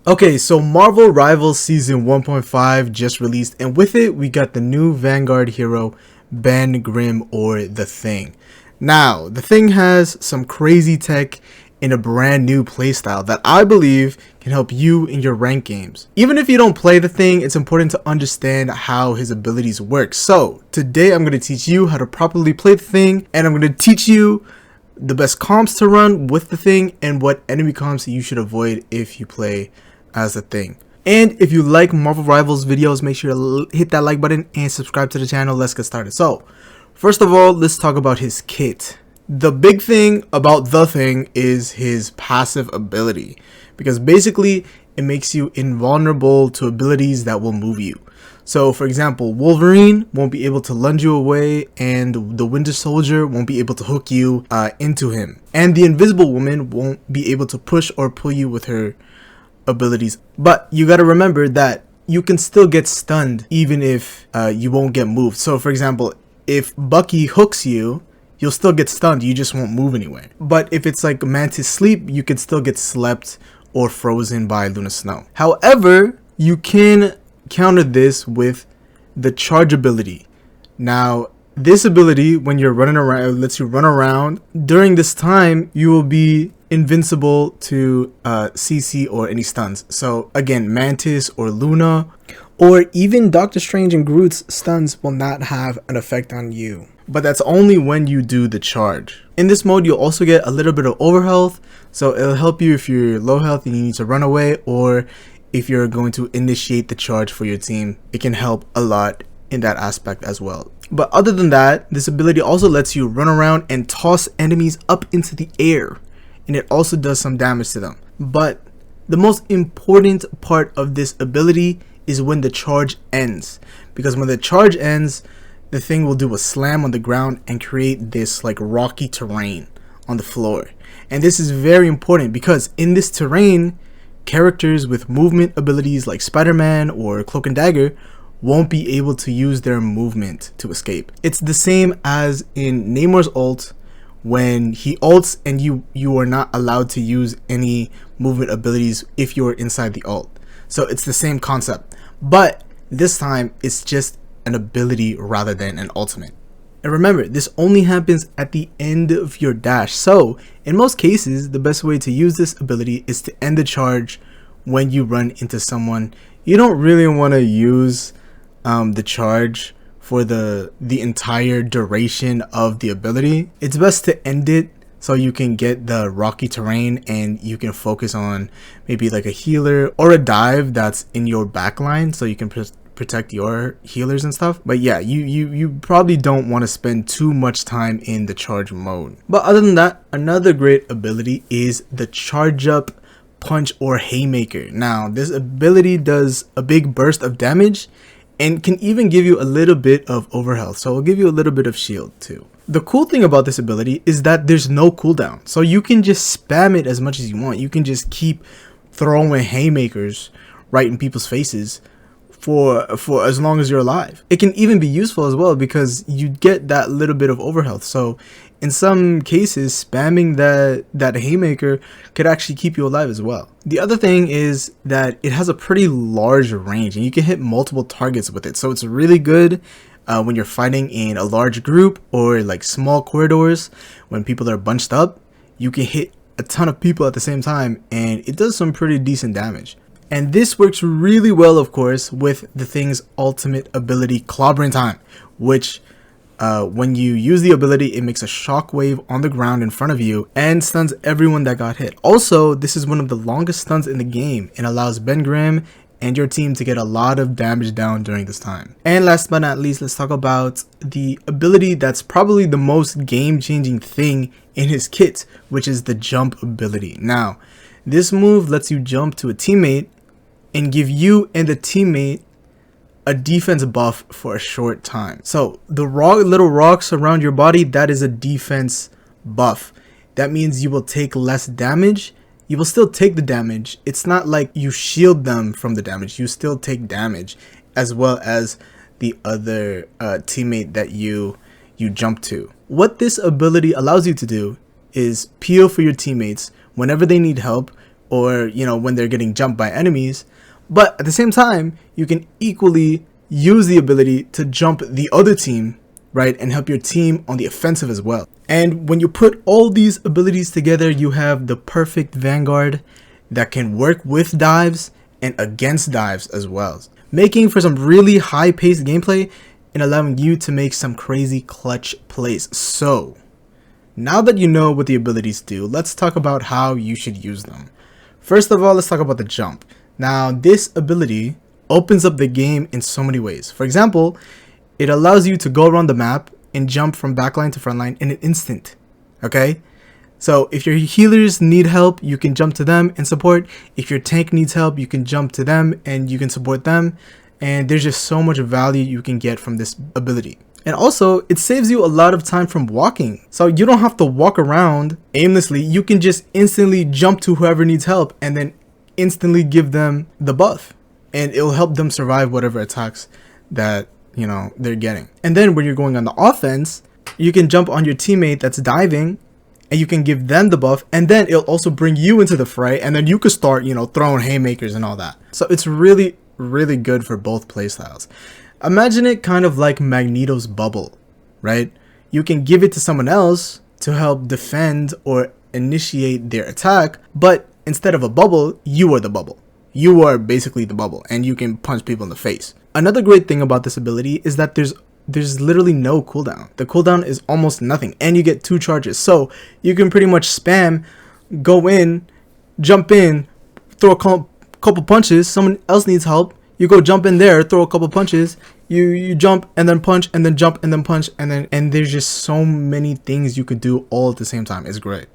Okay, so Marvel Rivals Season 1.5 just released, and with it, we got the new Vanguard hero, Ben Grimm, or The Thing. Now, The Thing has some crazy tech in a brand new playstyle that I believe can help you in your ranked games. Even if you don't play The Thing, it's important to understand how his abilities work. So, today I'm going to teach you how to properly play The Thing, and I'm going to teach you the best comps to run with The Thing and what enemy comps you should avoid if you play as The Thing. And if you like Marvel Rivals videos, make sure to hit that like button and subscribe to the channel. Let's get started. So, first of all, let's talk about his kit. The big thing about The Thing is his passive ability, because basically it makes you invulnerable to abilities that will move you. So, for example, Wolverine won't be able to lunge you away, and the Winter Soldier won't be able to hook you into him. And the Invisible Woman won't be able to push or pull you with her abilities. But you gotta remember that you can still get stunned even if you won't get moved. So, for example, if Bucky hooks you, you'll still get stunned, you just won't move anywhere. But if it's like Mantis Sleep, you can still get slept or frozen by Luna Snow. However, you can counter this with the charge ability. Now, this ability, when you're running around, lets you run around. During this time, you will be invincible to CC or any stuns. So again, Mantis or Luna, or even Doctor Strange and Groot's stuns will not have an effect on you. But that's only when you do the charge. In this mode, you'll also get a little bit of overhealth, so it'll help you if you're low health and you need to run away, or if you're going to initiate the charge for your team. It can help a lot in that aspect as well. But other than that, this ability also lets you run around and toss enemies up into the air, and it also does some damage to them. But the most important part of this ability is when the charge ends, because when the charge ends, The Thing will do a slam on the ground and create this like rocky terrain on the floor. And this is very important because in this terrain, characters with movement abilities like Spider-Man or Cloak and Dagger won't be able to use their movement to escape. It's the same as in Namor's ult, when he ults and you are not allowed to use any movement abilities if you're inside the ult. So it's the same concept, but this time it's just an ability rather than an ultimate. And remember, this only happens at the end of your dash. So in most cases, the best way to use this ability is to end the charge when you run into someone. You don't really want to use the charge for the entire duration of the ability. It's best to end it so you can get the rocky terrain and you can focus on maybe like a healer or a dive that's in your backline so you can protect your healers and stuff. But yeah, you probably don't want to spend too much time in the charge mode. But other than that, another great ability is the charge up punch or haymaker. Now, this ability does a big burst of damage and can even give you a little bit of overhealth, so it'll give you a little bit of shield too. The cool thing about this ability is that there's no cooldown, so you can just spam it as much as you want. You can just keep throwing haymakers right in people's faces for as long as you're alive. It can even be useful as well because you get that little bit of overhealth. So in some cases, spamming that haymaker could actually keep you alive as well. The other thing is that it has a pretty large range and you can hit multiple targets with it. So it's really good when you're fighting in a large group or like small corridors. When people are bunched up, you can hit a ton of people at the same time and it does some pretty decent damage. And this works really well, of course, with The Thing's ultimate ability, Clobbering Time, which when you use the ability, it makes a shockwave on the ground in front of you and stuns everyone that got hit. Also, this is one of the longest stuns in the game and allows Ben Grimm and your team to get a lot of damage down during this time. And last but not least, let's talk about the ability that's probably the most game-changing thing in his kit, which is the jump ability. Now, this move lets you jump to a teammate and give you and the teammate a defense buff for a short time. So the little rocks around your body, that is a defense buff. That means you will take less damage. You will still take the damage. It's not like you shield them from the damage. You still take damage, as well as the other teammate that you jump to. What this ability allows you to do is peel for your teammates whenever they need help or, you know, when they're getting jumped by enemies. But at the same time, you can equally use the ability to jump the other team, right, and help your team on the offensive as well. And when you put all these abilities together, you have the perfect Vanguard that can work with dives and against dives as well, making for some really high-paced gameplay and allowing you to make some crazy clutch plays. So, now that you know what the abilities do, let's talk about how you should use them. First of all, let's talk about the jump. Now, this ability opens up the game in so many ways. For example, it allows you to go around the map and jump from backline to frontline in an instant, okay? So if your healers need help, you can jump to them and support. If your tank needs help, you can jump to them and you can support them. And there's just so much value you can get from this ability. And also, it saves you a lot of time from walking. So you don't have to walk around aimlessly. You can just instantly jump to whoever needs help and then instantly give them the buff. And it'll help them survive whatever attacks that, you know, they're getting. And then when you're going on the offense, you can jump on your teammate that's diving and you can give them the buff, and then it'll also bring you into the fray, and then you could start, you know, throwing haymakers and all that. So it's really, really good for both playstyles. Imagine it kind of like Magneto's bubble, right? You can give it to someone else to help defend or initiate their attack, but instead of a bubble, you are the bubble. You are basically the bubble, and you can punch people in the face. Another great thing about this ability is that there's literally no cooldown. The cooldown is almost nothing, and you get 2 charges. So you can pretty much spam, go in, jump in, throw a couple punches, someone else needs help, you go jump in there, throw a couple punches, you jump and then punch and then jump and then punch, and there's just so many things you could do all at the same time. It's great.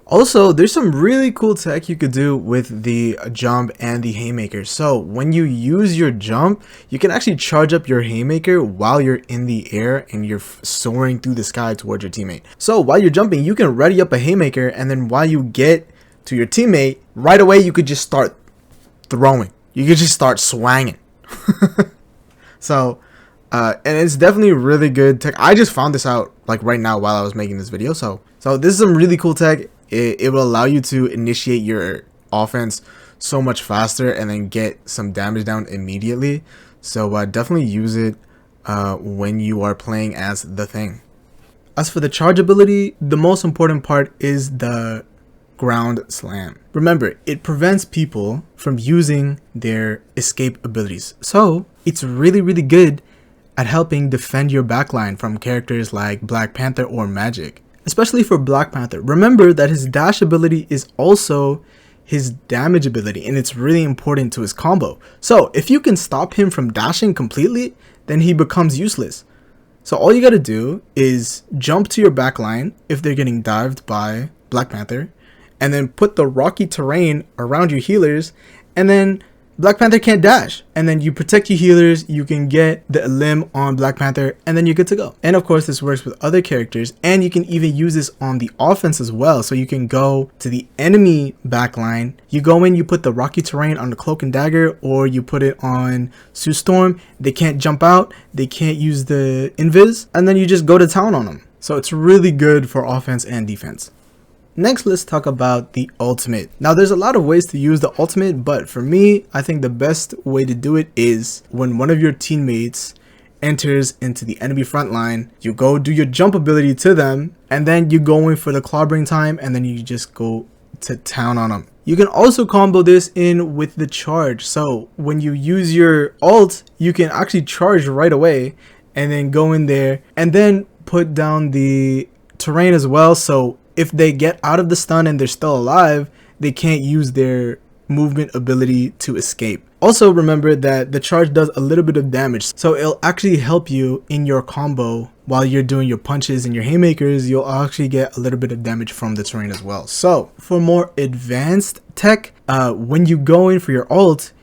Also, there's some really cool tech you could do with the jump and the haymaker. So when you use your jump, you can actually charge up your haymaker while you're in the air and you're soaring through the sky towards your teammate. So while you're jumping, you can ready up a haymaker, and then while you get to your teammate, right away you could just start throwing. You could just start swanging. So, and it's definitely really good tech. I just found this out like right now while I was making this video. So this is some really cool tech. It will allow you to initiate your offense so much faster and then get some damage down immediately. So definitely use it when you are playing as the Thing. As for the charge ability, the most important part is the ground slam. Remember, it prevents people from using their escape abilities. So it's really, really good at helping defend your backline from characters like Black Panther or Magic. Especially for Black Panther. Remember that his dash ability is also his damage ability, and it's really important to his combo. So if you can stop him from dashing completely, then he becomes useless. So all you gotta do is jump to your backline if they're getting dived by Black Panther, and then put the rocky terrain around your healers, and then Black Panther can't dash, and then you protect your healers, you can get the limb on Black Panther, and then you're good to go. And of course, this works with other characters, and you can even use this on the offense as well. So you can go to the enemy backline, you go in, you put the rocky terrain on the Cloak and Dagger, or you put it on Sue Storm. They can't jump out, they can't use the invis, and then you just go to town on them. So it's really good for offense and defense. Next, let's talk about the ultimate. Now, there's a lot of ways to use the ultimate, but for me, I think the best way to do it is when one of your teammates enters into the enemy front line, you go do your jump ability to them, and then you go in for the clobbering time, and then you just go to town on them. You can also combo this in with the charge. So when you use your ult, you can actually charge right away, and then go in there, and then put down the terrain as well. So if they get out of the stun and they're still alive, they can't use their movement ability to escape. Also remember that the charge does a little bit of damage, so it'll actually help you in your combo while you're doing your punches and your haymakers. You'll actually get a little bit of damage from the terrain as well. So for more advanced tech, when you go in for your ult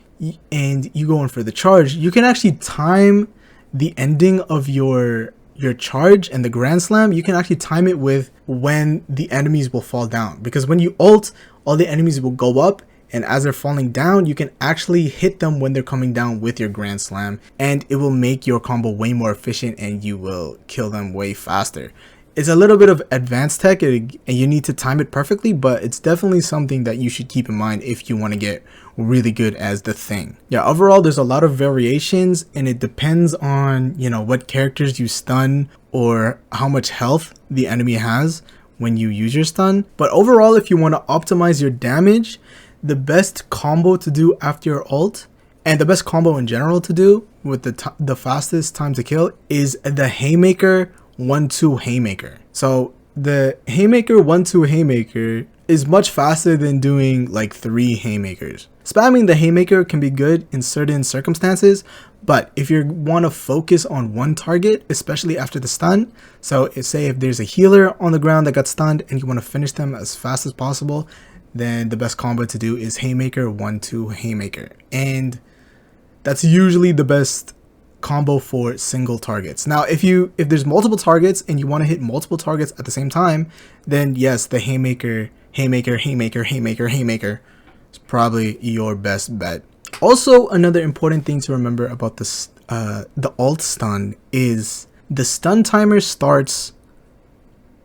and you go in for the charge, you can actually time the ending of your charge and the Grand Slam. You can actually time it with when the enemies will fall down, because when you ult, all the enemies will go up, and as they're falling down, you can actually hit them when they're coming down with your Grand Slam, and it will make your combo way more efficient and you will kill them way faster. It's a little bit of advanced tech and you need to time it perfectly, but it's definitely something that you should keep in mind if you want to get really good as the Thing. Yeah, overall there's a lot of variations and it depends on, you know, what characters you stun or how much health the enemy has when you use your stun. But overall, if you want to optimize your damage, the best combo to do after your ult, and the best combo in general to do with the fastest time to kill, is the Haymaker 1-2 Haymaker. So the Haymaker 1-2 Haymaker is much faster than doing like 3 Haymakers. Spamming the Haymaker can be good in certain circumstances, but if you want to focus on one target, especially after the stun, so say if there's a healer on the ground that got stunned and you want to finish them as fast as possible, then the best combo to do is Haymaker 1-2 Haymaker. And that's usually the best combo for single targets. Now if there's multiple targets and you want to hit multiple targets at the same time, then yes, the Haymaker is probably your best bet. Also, another important thing to remember about this the ult stun is the stun timer starts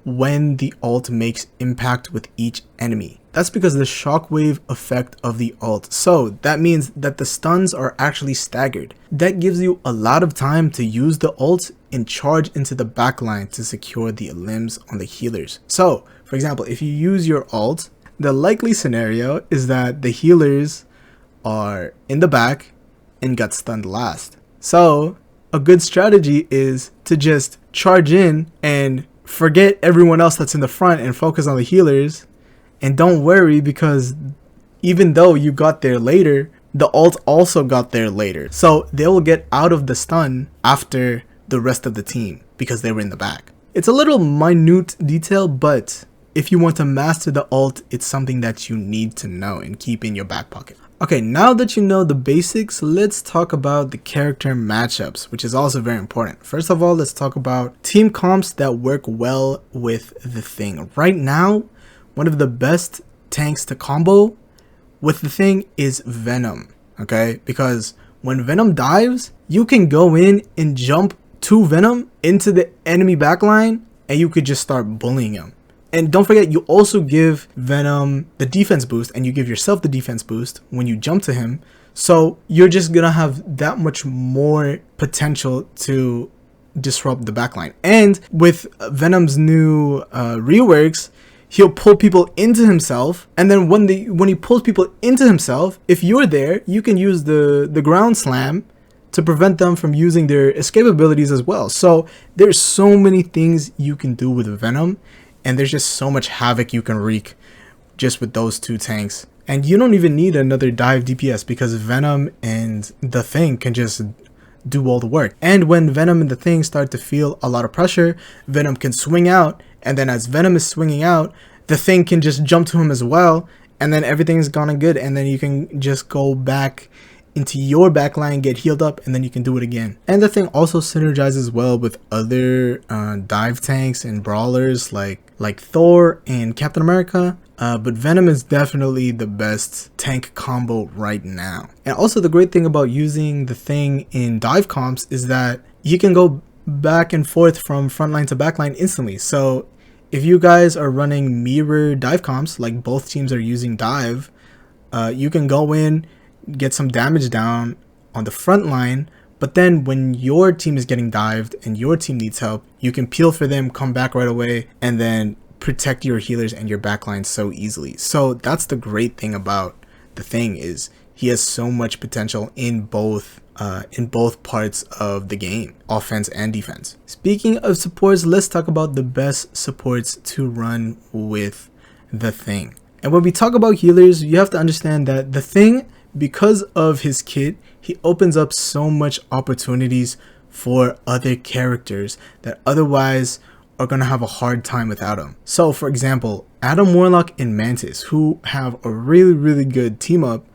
when the ult makes impact with each enemy. That's because the shockwave effect of the ult. So that means that the stuns are actually staggered. That gives you a lot of time to use the ult and charge into the backline to secure the limbs on the healers. So for example, if you use your ult, the likely scenario is that the healers are in the back and got stunned last. So a good strategy is to just charge in and forget everyone else that's in the front and focus on the healers. And don't worry, because even though you got there later, the ult also got there later. So they will get out of the stun after the rest of the team because they were in the back. It's a little minute detail, but if you want to master the ult, it's something that you need to know and keep in your back pocket. Okay, now that you know the basics, let's talk about the character matchups, which is also very important. First of all, let's talk about team comps that work well with the Thing. Right now, one of the best tanks to combo with the Thing is Venom, okay? Because when Venom dives, you can go in and jump to Venom into the enemy backline and you could just start bullying him. And don't forget, you also give Venom the defense boost and you give yourself the defense boost when you jump to him. So you're just gonna have that much more potential to disrupt the backline. And with Venom's new reworks, he'll pull people into himself, and then when he pulls people into himself, if you're there, you can use the ground slam to prevent them from using their escape abilities as well. So there's so many things you can do with Venom, and there's just so much havoc you can wreak just with those two tanks. And you don't even need another dive DPS because Venom and the Thing can just do all the work. And when Venom and the Thing start to feel a lot of pressure, Venom can swing out, and then as Venom is swinging out, the Thing can just jump to him as well, and then everything's gone good, and then you can just go back into your backline, get healed up, and then you can do it again. And the Thing also synergizes well with other dive tanks and brawlers like Thor and Captain America. But Venom is definitely the best tank combo right now. And also the great thing about using the Thing in dive comps is that you can go back and forth from frontline to backline instantly. So if you guys are running mirror dive comps, like both teams are using dive, you can go in, get some damage down on the front line, but then when your team is getting dived and your team needs help, you can peel for them, come back right away, and then protect your healers and your backline so easily. So that's the great thing about the Thing, is he has so much potential in both parts of the game, offense and defense. Speaking of supports, let's talk about the best supports to run with the Thing. And when we talk about healers, you have to understand that the Thing, because of his kit, he opens up so much opportunities for other characters that otherwise are gonna have a hard time without him. So for example, Adam Warlock and Mantis, who have a really good team up,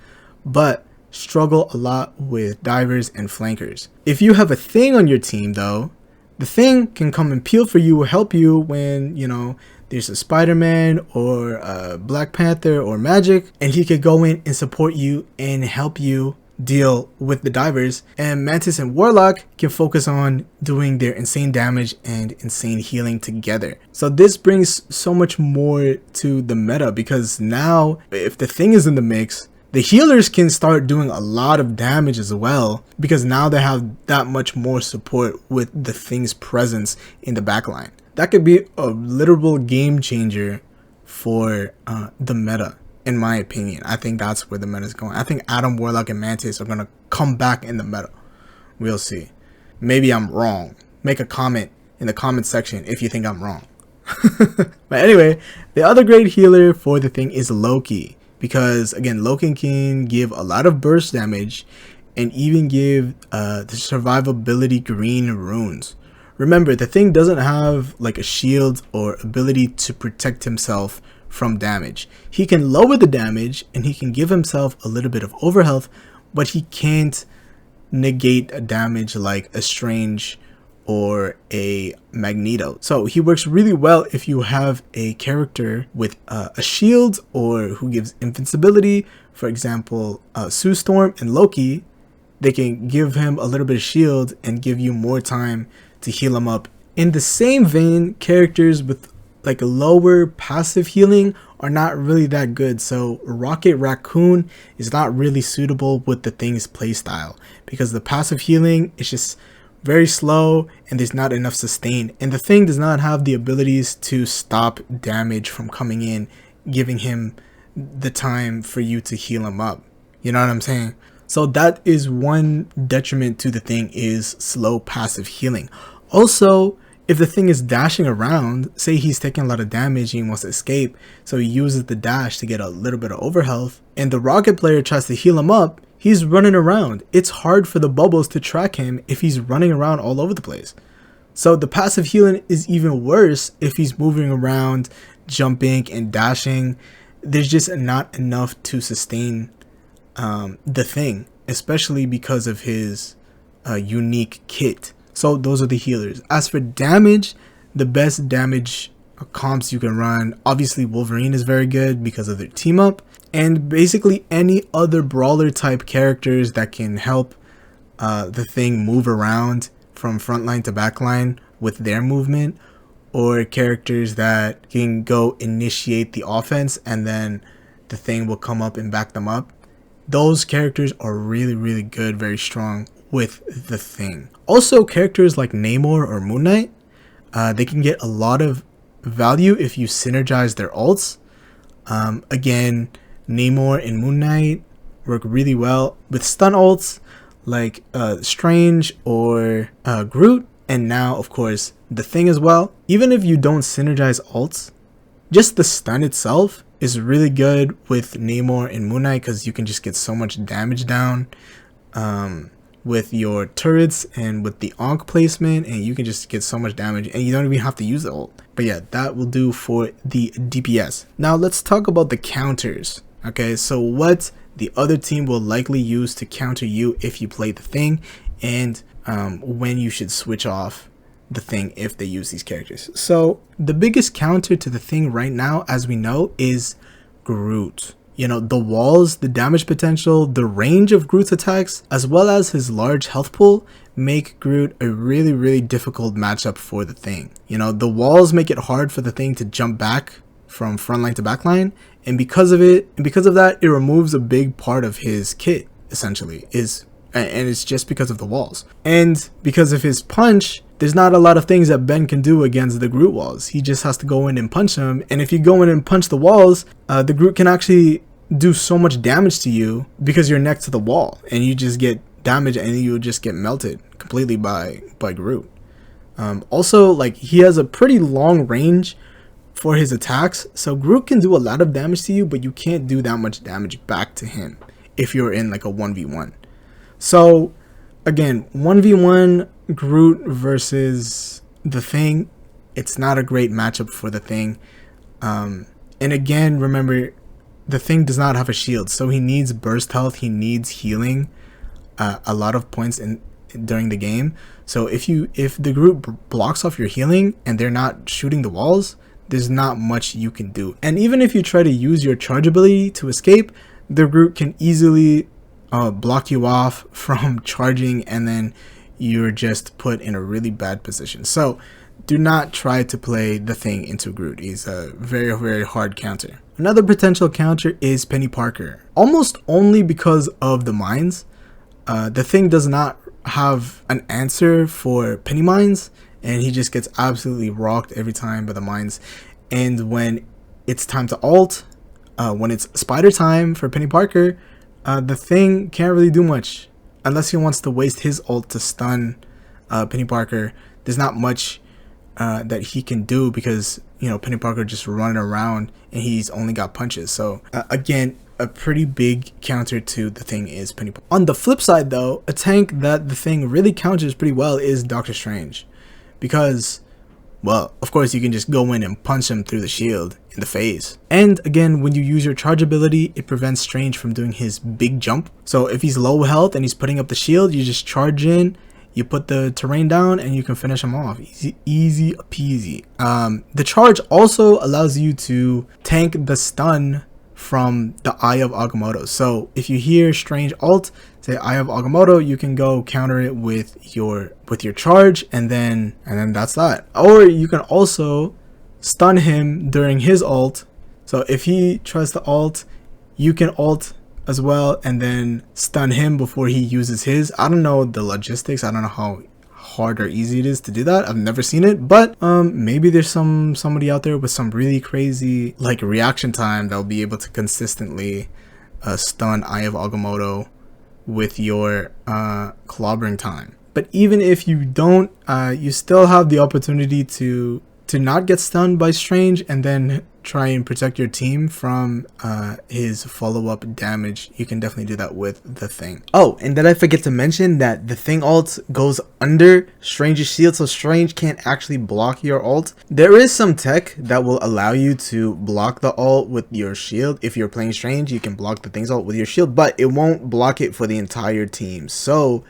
but struggle a lot with divers and flankers. If you have a Thing on your team though, the Thing can come and peel for you, help you when, you know, there's a Spider-Man or a Black Panther or Magic, and he could go in and support you and help you deal with the divers, and Mantis and Warlock can focus on doing their insane damage and insane healing together. So this brings so much more to the meta, because now if the Thing is in the mix, the healers can start doing a lot of damage as well, because now they have that much more support with the Thing's presence in the backline. That could be a literal game changer for the meta, in my opinion. I think that's where the meta is going. I think Adam, Warlock, and Mantis are going to come back in the meta. We'll see. Maybe I'm wrong. Make a comment in the comment section if you think I'm wrong. But anyway, the other great healer for the Thing is Loki. Because again, Loki can give a lot of burst damage and even give the survivability green runes. Remember, the Thing doesn't have like a shield or ability to protect himself from damage. He can lower the damage and he can give himself a little bit of overhealth, but he can't negate a damage like a Strange or a Magneto. So he works really well if you have a character with a shield or who gives invincibility. For example, Sue Storm and Loki, they can give him a little bit of shield and give you more time to heal him up. In the same vein, characters with like a lower passive healing are not really that good. So Rocket Raccoon is not really suitable with the Thing's playstyle, because the passive healing is just very slow and there's not enough sustain, and the Thing does not have the abilities to stop damage from coming in, giving him the time for you to heal him up. You know what I'm saying? So that is one detriment to the Thing, is slow passive healing. Also, if the Thing is dashing around, say he's taking a lot of damage and he wants to escape, so he uses the dash to get a little bit of overhealth, and the Rocket player tries to heal him up, he's running around. It's hard for the bubbles to track him if he's running around all over the place. So the passive healing is even worse if he's moving around, jumping and dashing. There's just not enough to sustain the Thing, especially because of his unique kit. So those are the healers. As for damage, the best damage comps you can run, obviously Wolverine is very good because of their team up, and basically any other brawler type characters that can help the Thing move around from frontline to backline with their movement, or characters that can go initiate the offense and then the Thing will come up and back them up. Those characters are really, really good, very strong with the Thing. Also, characters like Namor or Moon Knight, they can get a lot of value if you synergize their ults. Again, Namor and Moon Knight work really well with stun ults like Strange or Groot, and now of course the Thing as well. Even if you don't synergize ults, just the stun itself is really good with Namor and Moon Knight, because you can just get so much damage down with your turrets and with the Ankh placement, and you can just get so much damage and you don't even have to use the ult. But yeah, that will do for the DPS. Now let's talk about the counters. Okay, so what the other team will likely use to counter you if you play the Thing, and when you should switch off the Thing if they use these characters. So the biggest counter to the Thing right now, as we know, is Groot. You know, the walls, the damage potential, the range of Groot's attacks, as well as his large health pool, make Groot a really, really difficult matchup for the Thing. You know, the walls make it hard for the Thing to jump back from frontline to backline, and because of that, it removes a big part of his kit, essentially, and it's just because of the walls. And because of his punch, there's not a lot of things that Ben can do against the Groot walls. He just has to go in and punch them, and if you go in and punch the walls, the Groot can actually do so much damage to you because you're next to the wall, and you just get damage and you just get melted completely by Groot. Also, like, he has a pretty long range for his attacks, so Groot can do a lot of damage to you, but you can't do that much damage back to him if you're in like a 1v1. So again, 1v1 Groot versus the Thing, it's not a great matchup for the Thing. And again, remember, the Thing does not have a shield, so he needs burst health, he needs healing a lot of points during the game. So if the Groot blocks off your healing and they're not shooting the walls, there's not much you can do. And even if you try to use your charge ability to escape, the Groot can easily block you off from charging, and then you're just put in a really bad position. So do not try to play the Thing into Groot. He's a very, very hard counter. Another potential counter is Penny Parker, almost only because of the mines. The Thing does not have an answer for Penny mines, and he just gets absolutely rocked every time by the mines. And when it's time to ult, when it's spider time for Penny Parker, the Thing can't really do much unless he wants to waste his ult to stun Penny Parker. There's not much that he can do because, you know, Penny Parker just running around and he's only got punches. So again, a pretty big counter to the Thing is Penny Parker. On the flip side though, a tank that the Thing really counters pretty well is Doctor Strange, because, well, of course you can just go in and punch him through the shield in the face. And again, when you use your charge ability, it prevents Strange from doing his big jump. So if he's low health and he's putting up the shield, you just charge in, you put the terrain down, and you can finish him off. Easy peasy. The charge also allows you to tank the stun from the Eye of Agamotto. So if you hear Strange ult, say Eye of Agamotto, you can go counter it with your charge, and then that's that. Or you can also stun him during his ult. So if he tries to ult, you can ult as well and then stun him before he uses his. I don't know the logistics. I don't know how hard or easy it is to do that. I've never seen it, but maybe there's somebody out there with some really crazy like reaction time that will be able to consistently stun Eye of Agamotto with your clobbering time. But even if you don't, you still have the opportunity to not get stunned by Strange and then try and protect your team from his follow-up damage. You can definitely do that with the Thing. Oh, and did I forget to mention that the Thing ult goes under Strange's shield, so Strange can't actually block your ult. There is some tech that will allow you to block the ult with your shield. If you're playing Strange, you can block the Thing's ult with your shield, but it won't block it for the entire team. So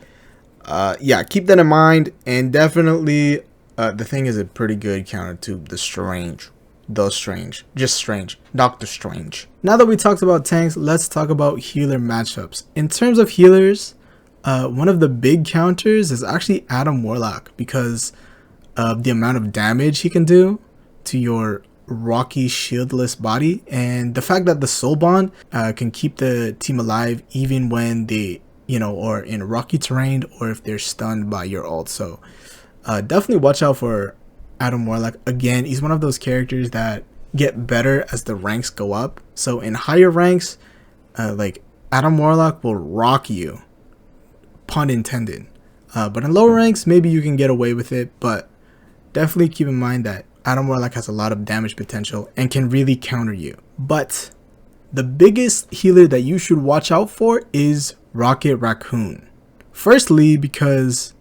yeah, keep that in mind. And definitely the Thing is a pretty good counter to the Strange. Just Strange. Doctor Strange. Now that we talked about tanks, let's talk about healer matchups. In terms of healers, one of the big counters is actually Adam Warlock, because of the amount of damage he can do to your rocky shieldless body, and the fact that the soul bond can keep the team alive even when they, you know, are in rocky terrain or if they're stunned by your ult. So definitely watch out for Adam Warlock. Again, he's one of those characters that get better as the ranks go up. So in higher ranks, like Adam Warlock will rock you, pun intended. But in lower ranks, maybe you can get away with it, but definitely keep in mind that Adam Warlock has a lot of damage potential and can really counter you. But the biggest healer that you should watch out for is Rocket Raccoon. Firstly, because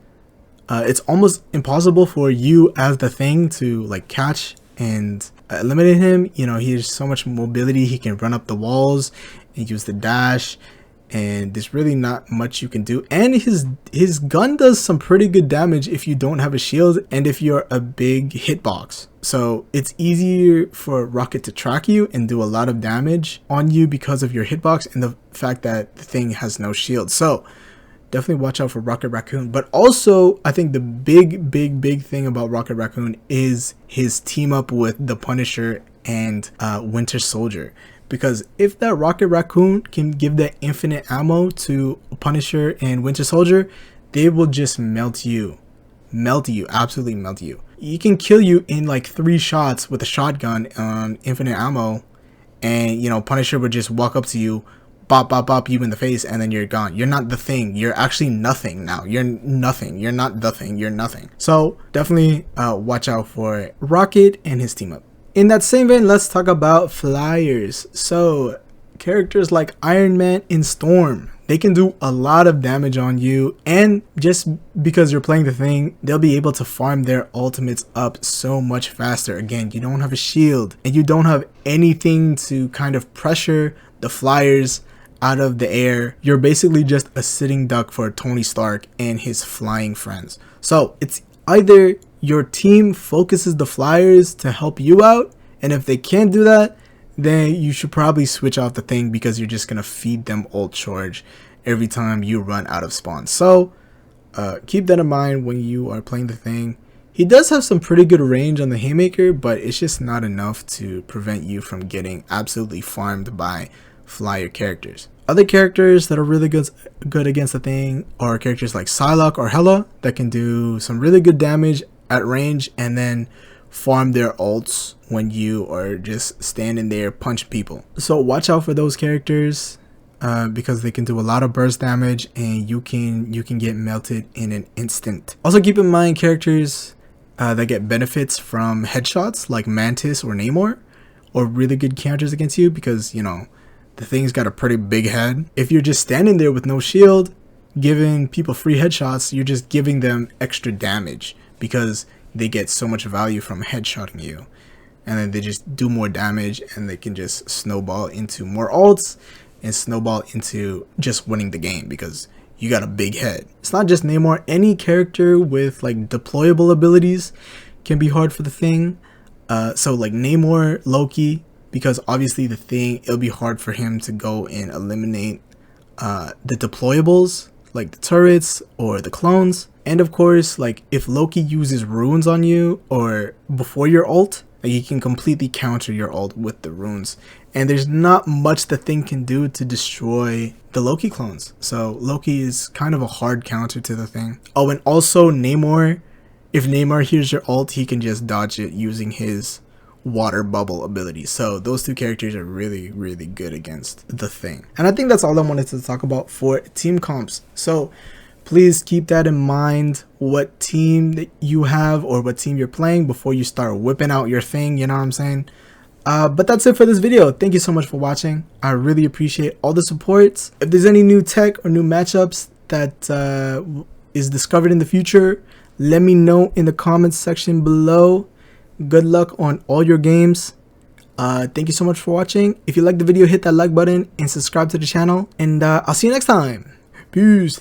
it's almost impossible for you as the Thing to like catch and eliminate him. You know, he has so much mobility. He can run up the walls and use the dash, and there's really not much you can do. And his gun does some pretty good damage if you don't have a shield and if you're a big hitbox. So it's easier for Rocket to track you and do a lot of damage on you because of your hitbox and the fact that the Thing has no shield. So definitely watch out for Rocket Raccoon. But also, I think the big thing about Rocket Raccoon is his team up with the Punisher and Winter Soldier. Because if that Rocket Raccoon can give that infinite ammo to Punisher and Winter Soldier, they will just melt you, absolutely melt you. He can kill you in like 3 shots with a shotgun on infinite ammo, and you know, Punisher would just walk up to you, bop you in the face, and then you're gone. You're not the Thing. You're actually nothing now. You're nothing. You're not the Thing. You're nothing. So definitely watch out for Rocket and his team up. In that same vein, let's talk about flyers. So characters like Iron Man and Storm, they can do a lot of damage on you, and just because you're playing the Thing, they'll be able to farm their ultimates up so much faster. Again, you don't have a shield and you don't have anything to kind of pressure the flyers out of the air. You're basically just a sitting duck for Tony Stark and his flying friends. So it's either your team focuses the flyers to help you out, and if they can't do that, then you should probably switch off the Thing, because you're just gonna feed them ult charge every time you run out of spawns. So keep that in mind when you are playing the Thing. He does have some pretty good range on the Haymaker, but it's just not enough to prevent you from getting absolutely farmed by flyer characters. Other characters that are really good against the Thing are characters like Psylocke or Hela that can do some really good damage at range and then farm their ults when you are just standing there punching people. So watch out for those characters because they can do a lot of burst damage and you can get melted in an instant. Also keep in mind characters that get benefits from headshots like Mantis or Namor, or really good counters against you, because you know the Thing's got a pretty big head. If you're just standing there with no shield giving people free headshots, you're just giving them extra damage because they get so much value from headshotting you, and then they just do more damage and they can just snowball into more ults and snowball into just winning the game because you got a big head. It's not just Namor, any character with like deployable abilities can be hard for the Thing. So like Namor, Loki, because obviously the Thing, it'll be hard for him to go and eliminate the deployables like the turrets or the clones. And of course, like if Loki uses runes on you or before your ult, like he can completely counter your ult with the runes, and there's not much the Thing can do to destroy the Loki clones. So Loki is kind of a hard counter to the Thing. Oh, and also Namor, if Namor hears your ult, he can just dodge it using his water bubble ability. So those two characters are really good against the Thing. And I think that's all I wanted to talk about for team comps. So please keep that in mind, what team that you have or what team you're playing before you start whipping out your Thing, you know what I'm saying? But that's it for this video. Thank you so much for watching. I really appreciate all the support. If there's any new tech or new matchups that is discovered in the future, let me know in the comments section below. Good luck on all your games. Thank you so much for watching. If you liked the video, hit that like button and subscribe to the channel. And I'll see you next time. Peace.